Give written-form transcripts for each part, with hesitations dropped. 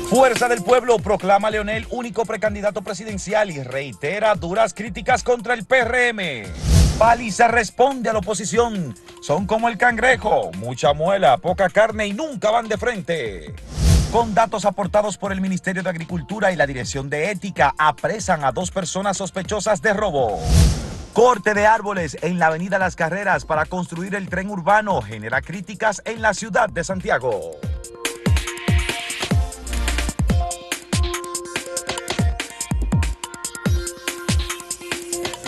Fuerza del Pueblo proclama a Leonel único precandidato presidencial y reitera duras críticas contra el PRM. Paliza responde a la oposición. Son como el cangrejo, mucha muela, poca carne y nunca van de frente. Con datos aportados por el Ministerio de Agricultura y la Dirección de Ética, apresan a 2 personas sospechosas de robo. Corte de árboles en la avenida Las Carreras para construir el tren urbano genera críticas en la ciudad de Santiago.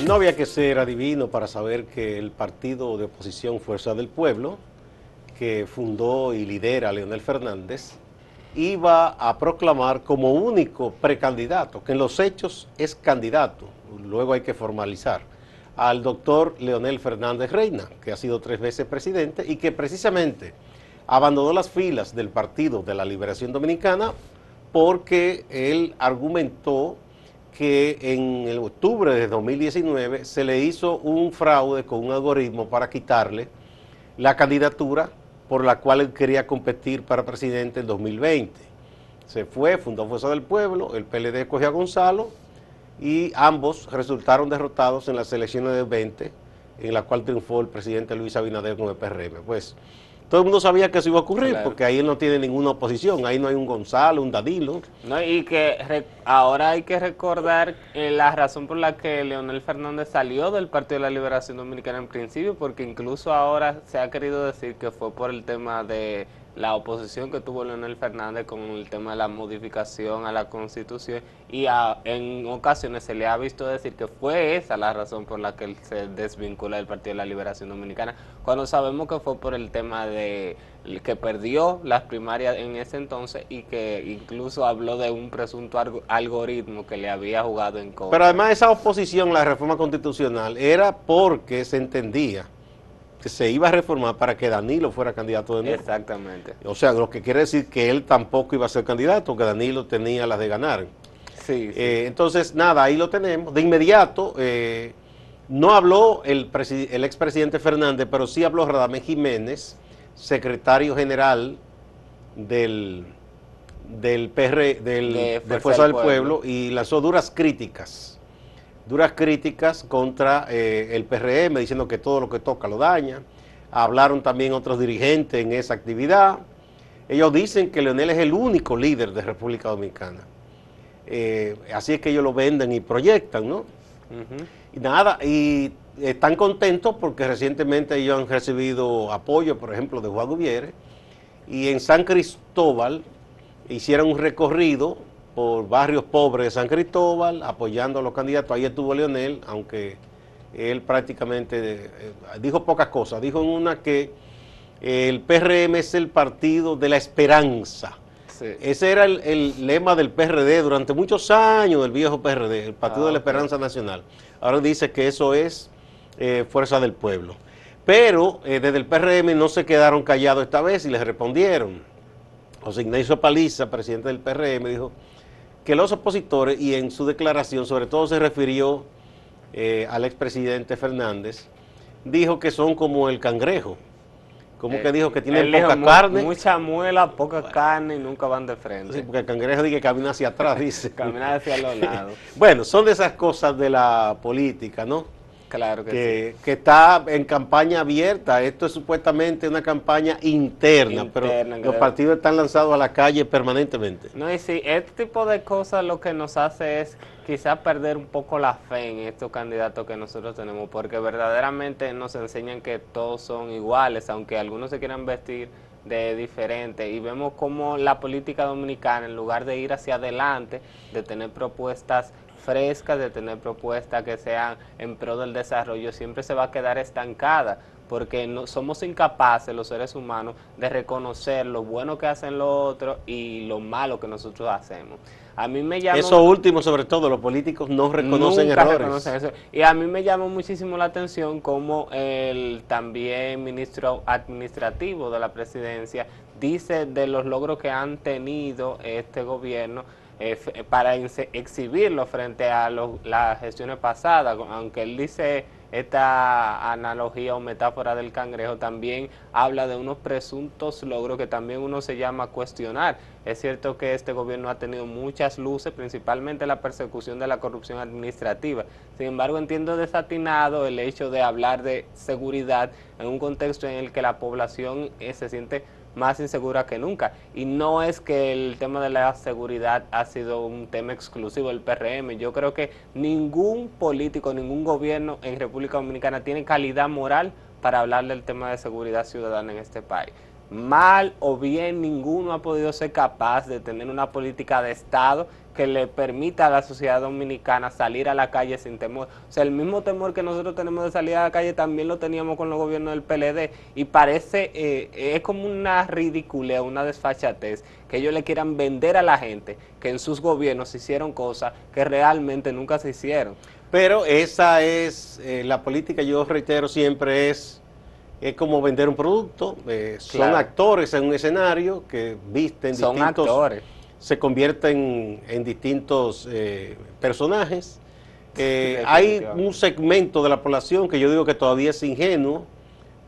No había que ser adivino para saber que el partido de oposición Fuerza del Pueblo, que fundó y lidera Leonel Fernández, iba a proclamar como único precandidato, que en los hechos es candidato, luego hay que formalizar, al doctor Leonel Fernández Reina, que ha sido 3 veces presidente y que precisamente abandonó las filas del Partido de la Liberación Dominicana porque él argumentó que en el octubre de 2019 se le hizo un fraude con un algoritmo para quitarle la candidatura por la cual él quería competir para presidente en 2020. Se fue, fundó Fuerza del Pueblo, el PLD escogió a Gonzalo y ambos resultaron derrotados en las elecciones del 20, en la cual triunfó el presidente Luis Abinader con el PRM. Pues todo el mundo sabía que eso iba a ocurrir, claro, porque ahí él no tiene ninguna oposición, ahí no hay un Gonzalo, un Danilo. No, y que ahora hay que recordar la razón por la que Leonel Fernández salió del Partido de la Liberación Dominicana en principio, porque incluso ahora se ha querido decir que fue por el tema de la oposición que tuvo Leonel Fernández con el tema de la modificación a la Constitución, y en ocasiones se le ha visto decir que fue esa la razón por la que él se desvincula del Partido de la Liberación Dominicana, cuando sabemos que fue por el tema de que perdió las primarias en ese entonces y que incluso habló de un presunto algoritmo que le había jugado en contra. Pero además esa oposición a la reforma constitucional era porque se entendía que se iba a reformar para que Danilo fuera candidato de nuevo. Exactamente. O sea, lo que quiere decir que él tampoco iba a ser candidato, que Danilo tenía las de ganar. Sí, sí. Entonces, nada, ahí lo tenemos. De inmediato, no habló el expresidente Fernández, pero sí habló Radamés Jiménez, secretario general de Fuerza del Pueblo, y lanzó duras críticas contra el PRM, diciendo que todo lo que toca lo daña. Hablaron también otros dirigentes en esa actividad. Ellos dicen que Leonel es el único líder de República Dominicana. Así es que ellos lo venden y proyectan, ¿no? Y nada, y están contentos porque recientemente ellos han recibido apoyo, por ejemplo, de Juan Gutiérrez, y en San Cristóbal hicieron un recorrido por barrios pobres de San Cristóbal, apoyando a los candidatos. Ahí estuvo Leonel, aunque él prácticamente dijo pocas cosas. Dijo en una que el PRM es el partido de la esperanza. Sí. Ese era el lema del PRD durante muchos años, del viejo PRD, el Partido de la Esperanza Nacional. Ahora dice que eso es Fuerza del Pueblo. Pero desde el PRM no se quedaron callados esta vez y les respondieron. José Ignacio Paliza, presidente del PRM, dijo que los opositores, y en su declaración sobre todo se refirió al expresidente Fernández, dijo que son como el cangrejo. Como que dijo que tienen poca carne. Mucha muela, poca carne y nunca van de frente. Sí, porque el cangrejo dice que camina hacia atrás, dice. Camina hacia los lados. Bueno, son de esas cosas de la política, ¿no? Claro que sí. Que está en campaña abierta. Esto es supuestamente una campaña interna, pero los partidos están lanzados a la calle permanentemente. No, y sí, este tipo de cosas lo que nos hace es quizás perder un poco la fe en estos candidatos que nosotros tenemos, porque verdaderamente nos enseñan que todos son iguales, aunque algunos se quieran vestir de diferente, y vemos como la política dominicana, en lugar de ir hacia adelante, de tener propuestas frescas, de tener propuestas que sean en pro del desarrollo, siempre se va a quedar estancada, porque no, somos incapaces los seres humanos de reconocer lo bueno que hacen los otros y lo malo que nosotros hacemos. A mí me llama... Eso último, sobre todo, los políticos no reconocen errores. Reconocen eso. Y a mí me llamó muchísimo la atención como el también ministro administrativo de la presidencia dice de los logros que han tenido este gobierno para exhibirlo frente a las gestiones pasadas, aunque él dice esta analogía o metáfora del cangrejo también habla de unos presuntos logros que también uno se llama a cuestionar. Es cierto que este gobierno ha tenido muchas luces, principalmente la persecución de la corrupción administrativa. Sin embargo, entiendo desatinado el hecho de hablar de seguridad en un contexto en el que la población se siente más insegura que nunca. Y no es que el tema de la seguridad ha sido un tema exclusivo del PRM. Yo creo que ningún político, ningún gobierno en República Dominicana tiene calidad moral para hablar del tema de seguridad ciudadana en este país. Mal o bien, ninguno ha podido ser capaz de tener una política de Estado que le permita a la sociedad dominicana salir a la calle sin temor. O sea, el mismo temor que nosotros tenemos de salir a la calle también lo teníamos con los gobiernos del PLD, y parece, es como una ridiculez, una desfachatez, que ellos le quieran vender a la gente que en sus gobiernos se hicieron cosas que realmente nunca se hicieron. Pero esa es la política, yo reitero siempre, es como vender un producto. Son Claro. actores en un escenario que visten Son distintos, actores. se convierten en distintos personajes. Hay un segmento de la población que yo digo que todavía es ingenuo,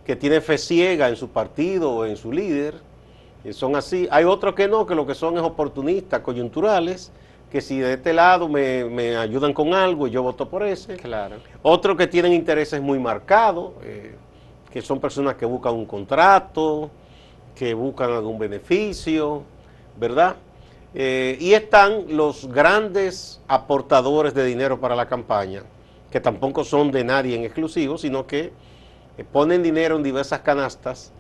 que tiene fe ciega en su partido o en su líder, y son así. Hay otros que no, que lo que son es oportunistas, coyunturales, que si de este lado me ayudan con algo, yo voto por ese. Claro. Otros que tienen intereses muy marcados, que son personas que buscan un contrato, que buscan algún beneficio, ¿verdad? Y están los grandes aportadores de dinero para la campaña, que tampoco son de nadie en exclusivo, sino que ponen dinero en diversas canastas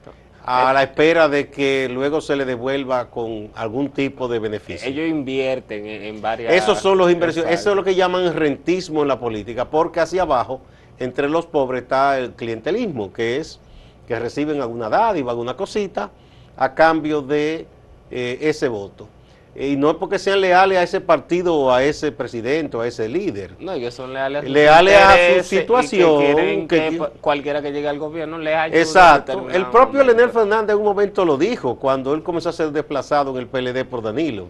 a la espera de que luego se le devuelva con algún tipo de beneficio. Ellos invierten en varias... Esos son los inversiones, empresas. eso es lo que llaman rentismo en la política, porque hacia abajo, entre los pobres, está el clientelismo, que es que reciben alguna dádiva, alguna cosita, a cambio de ese voto. Y no es porque sean leales a ese partido o a ese presidente o a ese líder. No, ellos son leales a sus Leales a su intereses y situación, que quieren que que- cualquiera que llegue al gobierno les ayude. en Exacto. El determinado propio momento. Leonel Fernández en un momento lo dijo, cuando él comenzó a ser desplazado en el PLD por Danilo,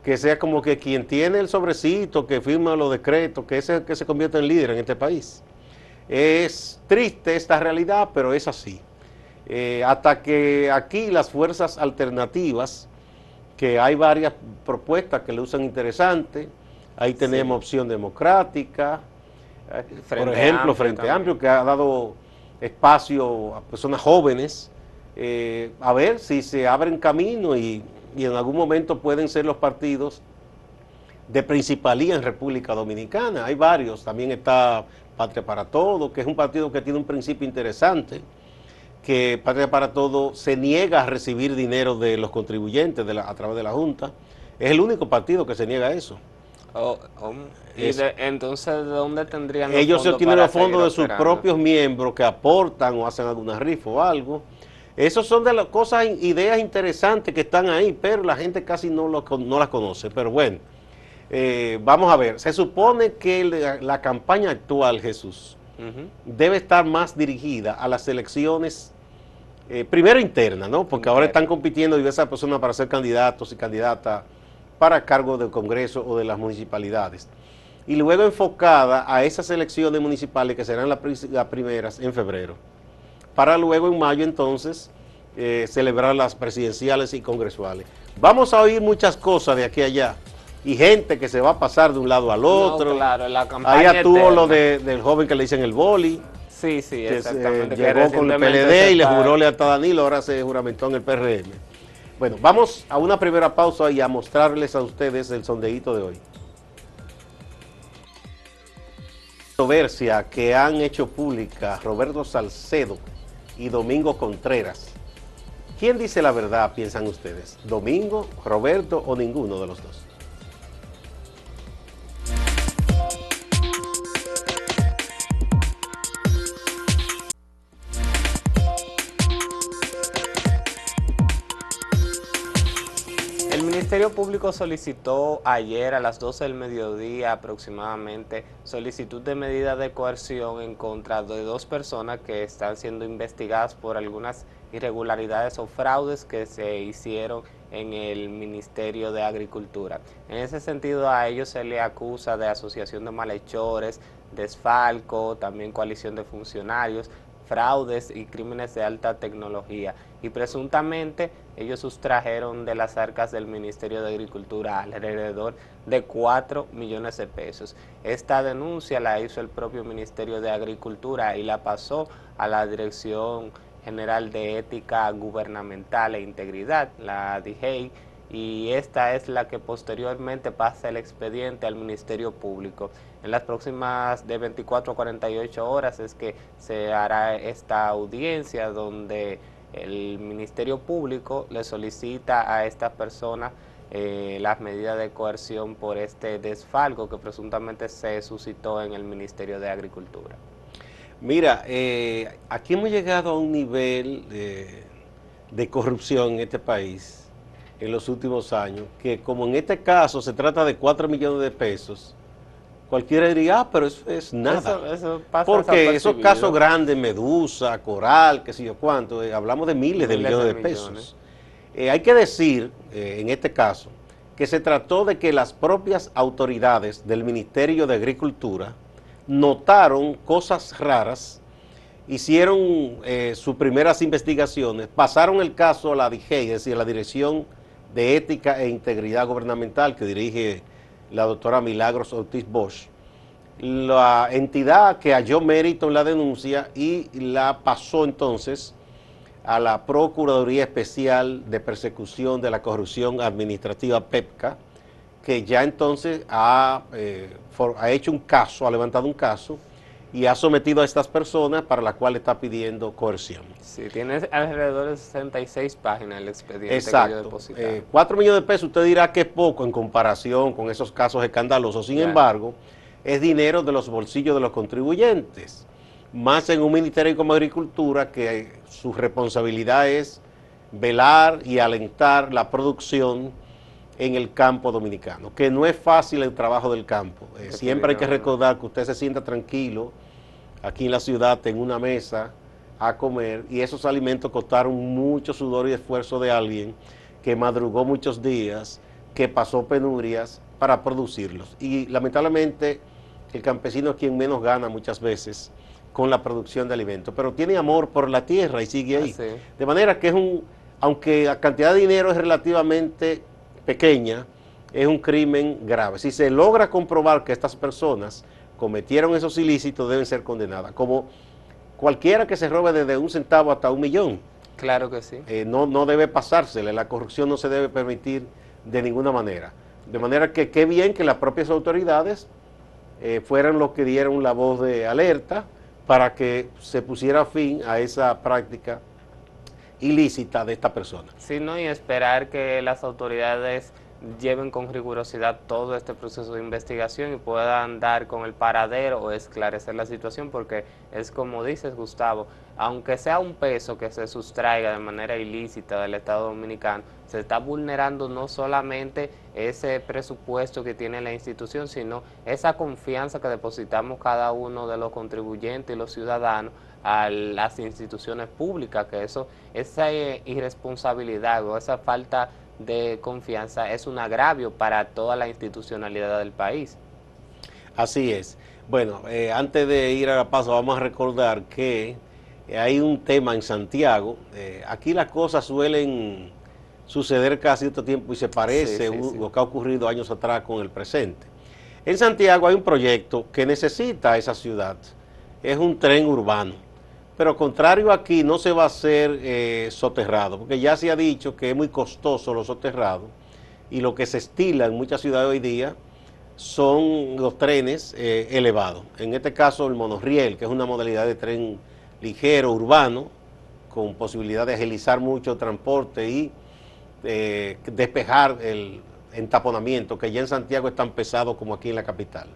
que sea como que quien tiene el sobrecito, que firma los decretos, que ese que se convierte en líder en este país. Es triste esta realidad, pero es así. Hasta que aquí las fuerzas alternativas, que hay varias propuestas que le usan interesantes, ahí tenemos Opción Democrática, por ejemplo, Amplio Frente también. Amplio, que ha dado espacio a personas jóvenes, a ver si se abren camino y en algún momento pueden ser los partidos de principalía en República Dominicana. Hay varios, también está Patria para Todo, que es un partido que tiene un principio interesante, que Patria para Todo se niega a recibir dinero de los contribuyentes a través de la Junta. Es el único partido que se niega a eso. Entonces, ¿de dónde tendrían los Ellos se fondos obtienen para los fondos de seguir sus operando? propios miembros que aportan o hacen alguna rifa o algo. Esos son de las cosas, ideas interesantes que están ahí, pero la gente casi no las conoce. Pero bueno, vamos a ver. Se supone que la campaña actual, Jesús, Ujú. debe estar más dirigida a las elecciones, primero internas, ¿no? Porque ahora están compitiendo diversas personas para ser candidatos y candidatas para cargos del Congreso o de las municipalidades. Y luego enfocada a esas elecciones municipales que serán las primeras en febrero, para luego en mayo entonces celebrar las presidenciales y congresuales. Vamos a oír muchas cosas de aquí a allá y gente que se va a pasar de un lado al otro. No, claro, la campaña Allá tuvo eterna. lo del joven que le dicen el boli, Sí, sí, que exactamente. que llegó con el recientemente PLD se y le está- juró lealtad a Danilo, ahora se juramentó en el PRM. Bueno, vamos a una primera pausa y a mostrarles a ustedes el sondeíto de hoy. Controversia que han hecho pública Roberto Salcedo y Domingo Contreras. ¿Quién dice la verdad, piensan ustedes? ¿Domingo, Roberto o ninguno de los dos? El Ministerio Público solicitó ayer a las 12 del mediodía aproximadamente solicitud de medida de coerción en contra de dos personas que están siendo investigadas por algunas irregularidades o fraudes que se hicieron en el Ministerio de Agricultura. En ese sentido, a ellos se le acusa de asociación de malhechores, desfalco, también coalición de funcionarios, fraudes y crímenes de alta tecnología. Y presuntamente ellos sustrajeron de las arcas del Ministerio de Agricultura alrededor de 4 millones de pesos. Esta denuncia la hizo el propio Ministerio de Agricultura y la pasó a la Dirección General de Ética Gubernamental e Integridad, la DGEI, y esta es la que posteriormente pasa el expediente al Ministerio Público. En las próximas de 24 a 48 horas es que se hará esta audiencia donde el Ministerio Público le solicita a estas personas las medidas de coerción por este desfalco que presuntamente se suscitó en el Ministerio de Agricultura. Mira, aquí hemos llegado a un nivel de corrupción en este país en los últimos años, que como en este caso se trata de 4 millones de pesos, cualquiera diría, pero eso es nada. Eso pasa porque esos casos grandes, Medusa, Coral, qué sé yo cuánto, hablamos de miles de millones de pesos. Hay que decir, en este caso, que se trató de que las propias autoridades del Ministerio de Agricultura notaron cosas raras, hicieron sus primeras investigaciones, pasaron el caso a la DGEI, es decir, a la Dirección de Ética e Integridad Gubernamental que dirige la doctora Milagros Ortiz Bosch, la entidad que halló mérito en la denuncia y la pasó entonces a la Procuraduría Especial de Persecución de la Corrupción Administrativa PEPCA, que ya entonces ha hecho un caso, ha levantado un caso y ha sometido a estas personas para la cual está pidiendo coerción. Sí, tiene alrededor de 66 páginas el expediente. Exacto. Que ellos depositaron. 4 millones de pesos, usted dirá que es poco en comparación con esos casos escandalosos, sin embargo, es dinero de los bolsillos de los contribuyentes, más en un ministerio como Agricultura que su responsabilidad es velar y alentar la producción en el campo dominicano, que no es fácil el trabajo del campo. Siempre hay que recordar que usted se sienta tranquilo aquí en la ciudad en una mesa a comer y esos alimentos costaron mucho sudor y esfuerzo de alguien que madrugó muchos días, que pasó penurias para producirlos. Y lamentablemente el campesino es quien menos gana muchas veces con la producción de alimentos, pero tiene amor por la tierra y sigue ahí. De manera que aunque la cantidad de dinero es relativamente pequeña, es un crimen grave. Si se logra comprobar que estas personas cometieron esos ilícitos, deben ser condenadas, como cualquiera que se robe desde 1 centavo hasta 1 millón. Claro que sí. No debe pasársele, la corrupción no se debe permitir de ninguna manera. De manera que qué bien que las propias autoridades fueran los que dieron la voz de alerta para que se pusiera fin a esa práctica ilícita de esta persona. Sí, ¿no? Y esperar que las autoridades lleven con rigurosidad todo este proceso de investigación y puedan dar con el paradero o esclarecer la situación, porque es como dices, Gustavo, aunque sea un peso que se sustraiga de manera ilícita del Estado Dominicano, se está vulnerando no solamente ese presupuesto que tiene la institución, sino esa confianza que depositamos cada uno de los contribuyentes y los ciudadanos a las instituciones públicas, que esa irresponsabilidad o esa falta de confianza es un agravio para toda la institucionalidad del país. Así es. Bueno, antes de ir a la pausa vamos a recordar que hay un tema en Santiago. Aquí las cosas suelen suceder cada cierto tiempo y se parece lo que ha ocurrido años atrás con el presente. En Santiago hay un proyecto que necesita esa ciudad, es un tren urbano, pero contrario aquí no se va a hacer soterrado, porque ya se ha dicho que es muy costoso lo soterrado y lo que se estila en muchas ciudades hoy día son los trenes elevados. En este caso el monorriel, que es una modalidad de tren ligero, urbano, con posibilidad de agilizar mucho el transporte y despejar el entaponamiento, que ya en Santiago es tan pesado como aquí en la capital.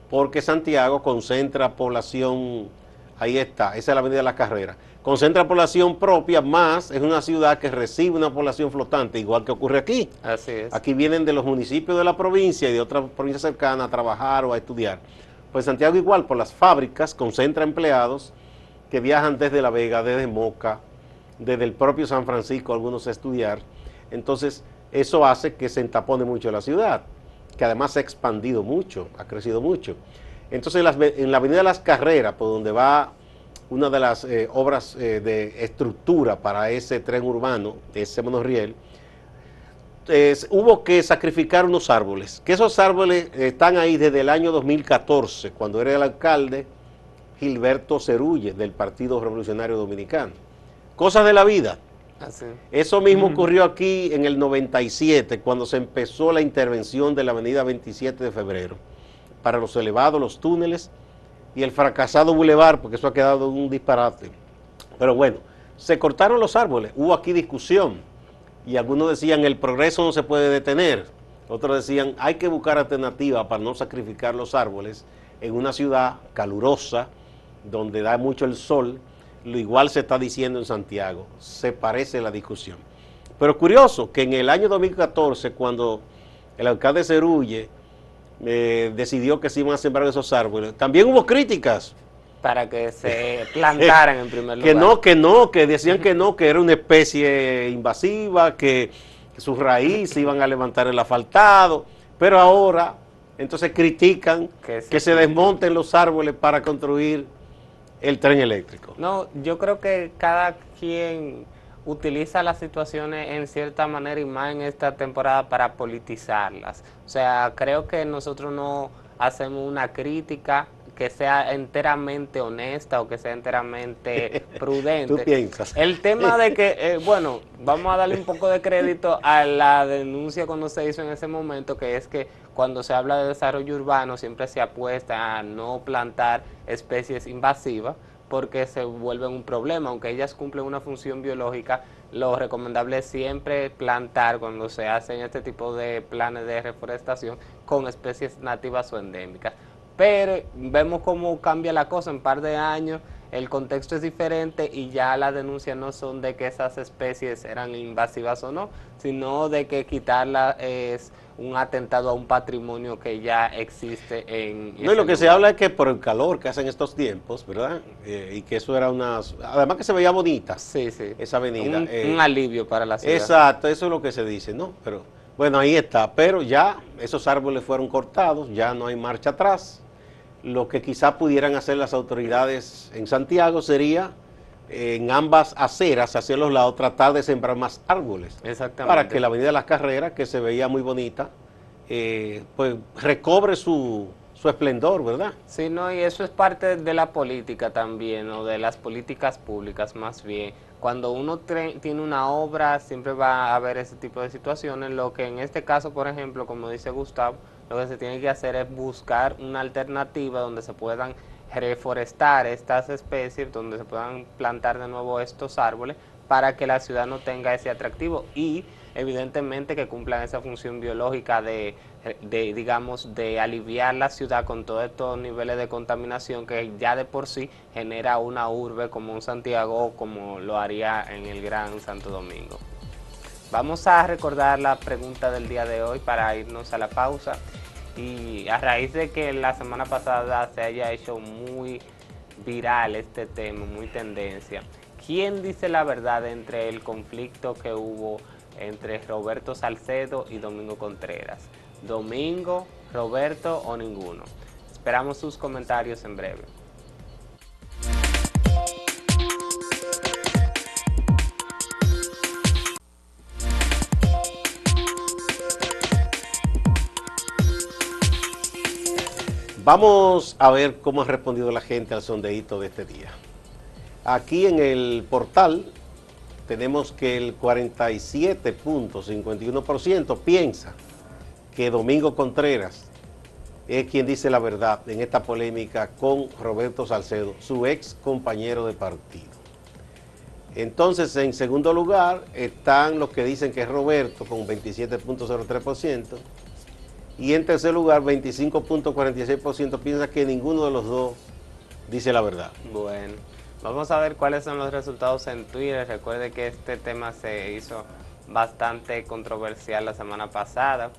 Porque Santiago concentra población, ahí está, esa es la avenida de la Carrera, concentra población propia, más es una ciudad que recibe una población flotante, igual que ocurre aquí. Así es. Aquí vienen de los municipios de la provincia y de otras provincias cercanas a trabajar o a estudiar. Pues Santiago igual, por las fábricas, concentra empleados que viajan desde La Vega, desde Moca, desde el propio San Francisco, algunos a estudiar. Entonces, eso hace que se entapone mucho la ciudad, que además se ha expandido mucho, ha crecido mucho. Entonces, en la Avenida Las Carreras, por donde va una de las obras de estructura para ese tren urbano, ese monorriel, hubo que sacrificar unos árboles, que esos árboles están ahí desde el año 2014, cuando era el alcalde Gilberto Cerulle, del Partido Revolucionario Dominicano. Cosas de la vida. Así. Eso mismo ocurrió aquí en el 97, cuando se empezó la intervención de la avenida 27 de febrero, para los elevados, los túneles y el fracasado bulevar, porque eso ha quedado un disparate. Pero bueno, se cortaron los árboles, hubo aquí discusión, y algunos decían el progreso no se puede detener, otros decían hay que buscar alternativas para no sacrificar los árboles en una ciudad calurosa, donde da mucho el sol. Lo igual se está diciendo en Santiago, se parece la discusión. Pero curioso que en el año 2014, cuando el alcalde Cerulle decidió que se iban a sembrar esos árboles, también hubo críticas. Para que se plantaran en primer lugar. Que decían que no, que era una especie invasiva, que sus raíces iban a levantar el asfaltado, pero ahora entonces critican que se desmonten los árboles para construir el tren eléctrico. No, yo creo que cada quien utiliza las situaciones en cierta manera y más en esta temporada para politizarlas. O sea, creo que nosotros no hacemos una crítica que sea enteramente honesta o que sea enteramente prudente. ¿Tú piensas? El tema de que, bueno, vamos a darle un poco de crédito a la denuncia cuando se hizo en ese momento, que es que cuando se habla de desarrollo urbano siempre se apuesta a no plantar especies invasivas porque se vuelven un problema, aunque ellas cumplen una función biológica. Lo recomendable es siempre plantar cuando se hacen este tipo de planes de reforestación con especies nativas o endémicas. Pero vemos cómo cambia la cosa en un par de años, el contexto es diferente y ya las denuncias no son de que esas especies eran invasivas o no, sino de que quitarlas es un atentado a un patrimonio que ya existe en No, y lo que se habla es que por el calor que hacen estos tiempos, ¿verdad? Y que eso era además que se veía bonita, sí, sí, esa avenida. Un alivio para la ciudad. Exacto, eso es lo que se dice, ¿no? Pero bueno, ahí está, pero ya esos árboles fueron cortados, ya no hay marcha atrás. Lo que quizá pudieran hacer las autoridades en Santiago sería en ambas aceras, hacia los lados, tratar de sembrar más árboles. Exactamente. Para que la avenida de las Carreras, que se veía muy bonita, pues recobre su esplendor, ¿verdad? Sí, no, y eso es parte de la política también, o de las políticas públicas más bien. Cuando uno tiene una obra, siempre va a haber ese tipo de situaciones, lo que en este caso, por ejemplo, como dice Gustavo, lo que se tiene que hacer es buscar una alternativa donde se puedan reforestar estas especies, donde se puedan plantar de nuevo estos árboles para que la ciudad no tenga ese atractivo y evidentemente que cumplan esa función biológica de digamos, de aliviar la ciudad con todos estos niveles de contaminación que ya de por sí genera una urbe como un Santiago o como lo haría en el Gran Santo Domingo. Vamos a recordar la pregunta del día de hoy para irnos a la pausa. Y a raíz de que la semana pasada se haya hecho muy viral este tema, muy tendencia, ¿quién dice la verdad entre el conflicto que hubo entre Roberto Salcedo y Domingo Contreras? ¿Domingo, Roberto o ninguno? Esperamos sus comentarios en breve. Vamos a ver cómo ha respondido la gente al sondeíto de este día. Aquí en el portal tenemos que el 47.51% piensa que Domingo Contreras es quien dice la verdad en esta polémica con Roberto Salcedo, su ex compañero de partido. Entonces, en segundo lugar están los que dicen que es Roberto con 27.03%. Y en tercer lugar, 25.46% piensa que ninguno de los dos dice la verdad. Bueno, vamos a ver cuáles son los resultados en Twitter. Recuerde que este tema se hizo bastante controversial la semana pasada.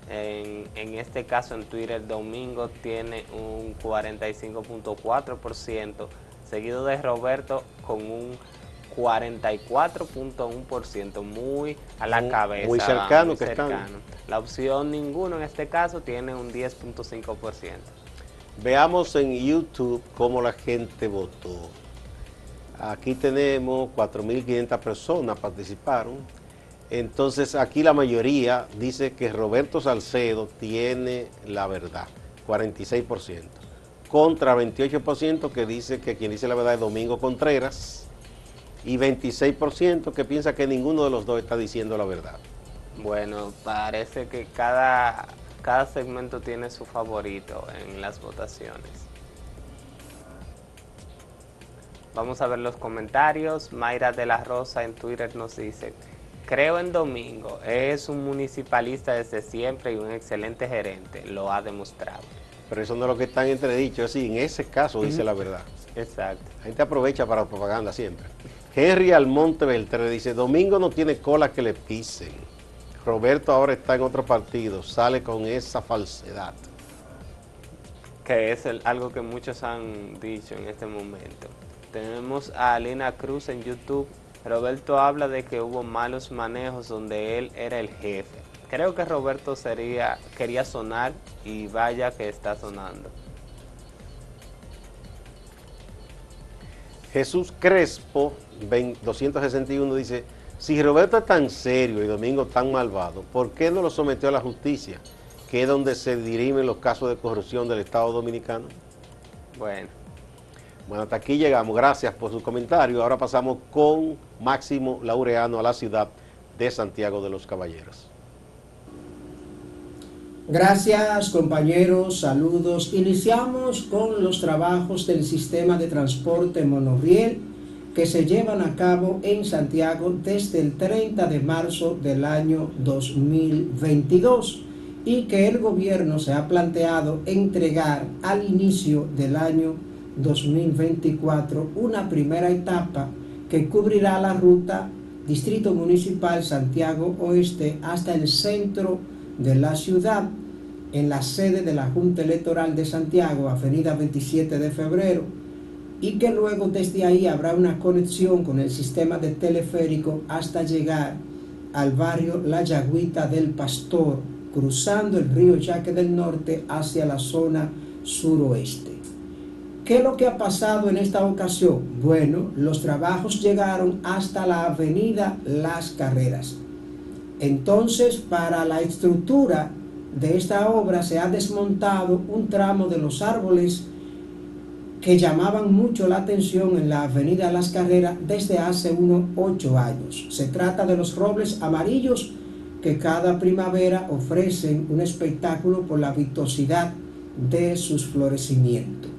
En este caso en Twitter, Domingo tiene un 45.4%, seguido de Roberto con un 44.1%, muy a la cabeza. Muy cercano muy que cercano. están. La opción ninguno en este caso tiene un 10.5%. Veamos en YouTube cómo la gente votó. Aquí tenemos 4.500 personas participaron. Entonces aquí la mayoría dice que Roberto Salcedo tiene la verdad, 46%. Contra 28% que dice que quien dice la verdad es Domingo Contreras. Y 26% que piensa que ninguno de los dos está diciendo la verdad. Bueno, parece que cada segmento tiene su favorito en las votaciones. Vamos a ver los comentarios. Mayra de la Rosa en Twitter nos dice: creo en Domingo, es un municipalista desde siempre y un excelente gerente, lo ha demostrado. Pero eso no es lo que está en entredicho, es decir, en ese caso dice la verdad. Exacto. La gente aprovecha para propaganda siempre. Henry Almonte Beltré dice: Domingo no tiene cola que le pisen. Roberto ahora está en otro partido, sale con esa falsedad. Que es algo que muchos han dicho en este momento. Tenemos a Alina Cruz en YouTube. Roberto habla de que hubo malos manejos donde él era el jefe. Creo que Roberto quería sonar y vaya que está sonando. Jesús Crespo 261 dice: si Roberto es tan serio y Domingo tan malvado, ¿por qué no lo sometió a la justicia, que es donde se dirimen los casos de corrupción del Estado Dominicano? Bueno, hasta aquí llegamos. Gracias por su comentario. Ahora pasamos con Máximo Laureano a la ciudad de Santiago de los Caballeros. Gracias, compañeros, saludos. Iniciamos con los trabajos del sistema de transporte monorriel que se llevan a cabo en Santiago desde el 30 de marzo del año 2022 y que el gobierno se ha planteado entregar al inicio del año 2024 una primera etapa que cubrirá la ruta Distrito Municipal Santiago Oeste hasta el centro de la ciudad, en la sede de la Junta Electoral de Santiago, avenida 27 de febrero, y que luego desde ahí habrá una conexión con el sistema de teleférico hasta llegar al barrio La Yagüita del Pastor, cruzando el río Yaque del Norte hacia la zona suroeste. ¿Qué es lo que ha pasado en esta ocasión? Bueno, los trabajos llegaron hasta la avenida Las Carreras. Entonces, para la estructura de esta obra se ha desmontado un tramo de los árboles que llamaban mucho la atención en la avenida Las Carreras desde hace unos 8 años. Se trata de los robles amarillos que cada primavera ofrecen un espectáculo por la vistosidad de sus florecimientos.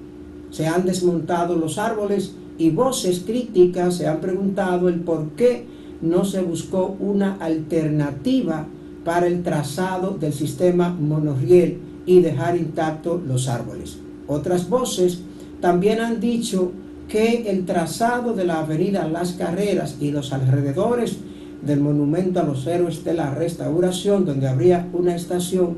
Se han desmontado los árboles y voces críticas se han preguntado el por qué no se buscó una alternativa para el trazado del sistema monorriel y dejar intactos los árboles. Otras voces también han dicho que el trazado de la avenida Las Carreras y los alrededores del monumento a los héroes de la Restauración, donde habría una estación,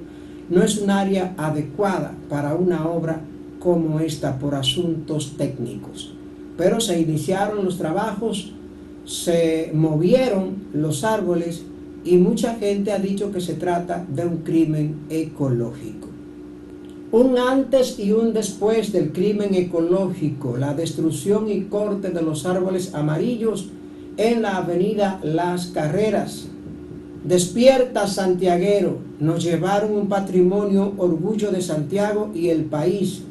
no es un área adecuada para una obra como esta por asuntos técnicos. Pero se iniciaron los trabajos, se movieron los árboles y mucha gente ha dicho que se trata de un crimen ecológico. Un antes y un después del crimen ecológico, la destrucción y corte de los árboles amarillos en la avenida Las Carreras. Despierta, santiaguero, nos llevaron un patrimonio, orgullo de Santiago y el país.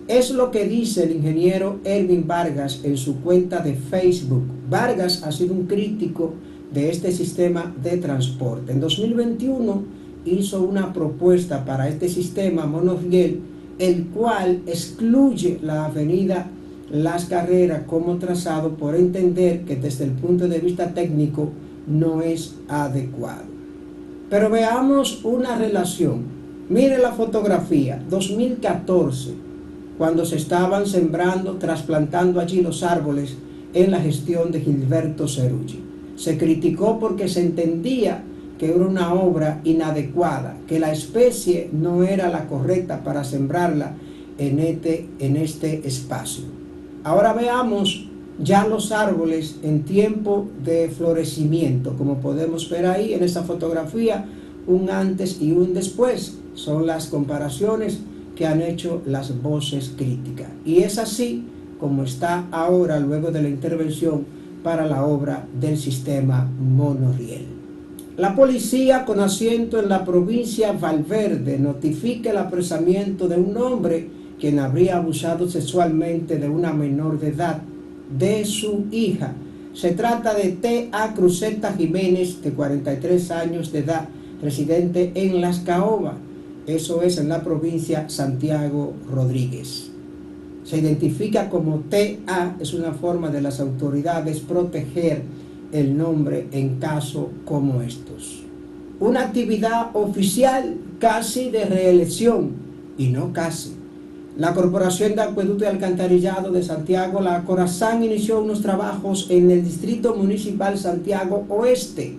Es lo que dice el ingeniero Elvin Vargas en su cuenta de Facebook. Vargas ha sido un crítico de este sistema de transporte. En 2021 hizo una propuesta para este sistema monorriel, el cual excluye la avenida Las Carreras como trazado por entender que desde el punto de vista técnico no es adecuado. Pero veamos una relación. Mire la fotografía, 2014. Cuando se estaban sembrando, trasplantando allí los árboles en la gestión de Gilberto Cerulli. Se criticó porque se entendía que era una obra inadecuada, que la especie no era la correcta para sembrarla en este espacio. Ahora veamos ya los árboles en tiempo de florecimiento, como podemos ver ahí en esta fotografía, un antes y un después, son las comparaciones que han hecho las voces críticas. Y es así como está ahora luego de la intervención para la obra del sistema monorriel. La policía con asiento en la provincia Valverde notifica el apresamiento de un hombre quien habría abusado sexualmente de una menor de edad, de su hija. Se trata de T.A. Cruzeta Jiménez, de 43 años de edad, residente en Las Caobas, eso es en la provincia Santiago Rodríguez. Se identifica como T.A., es una forma de las autoridades proteger el nombre en casos como estos. Una actividad oficial casi de reelección, y no casi. La Corporación de Acueducto y Alcantarillado de Santiago, la Corazán, inició unos trabajos en el Distrito Municipal Santiago Oeste.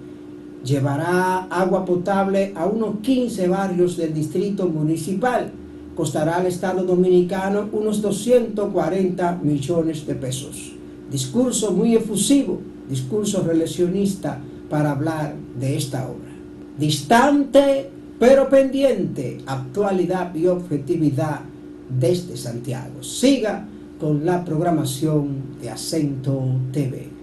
Llevará agua potable a unos 15 barrios del Distrito Municipal. Costará al Estado Dominicano unos 240 millones de pesos. Discurso muy efusivo, discurso reeleccionista para hablar de esta obra. Distante pero pendiente, actualidad y objetividad desde Santiago. Siga con la programación de Acento TV.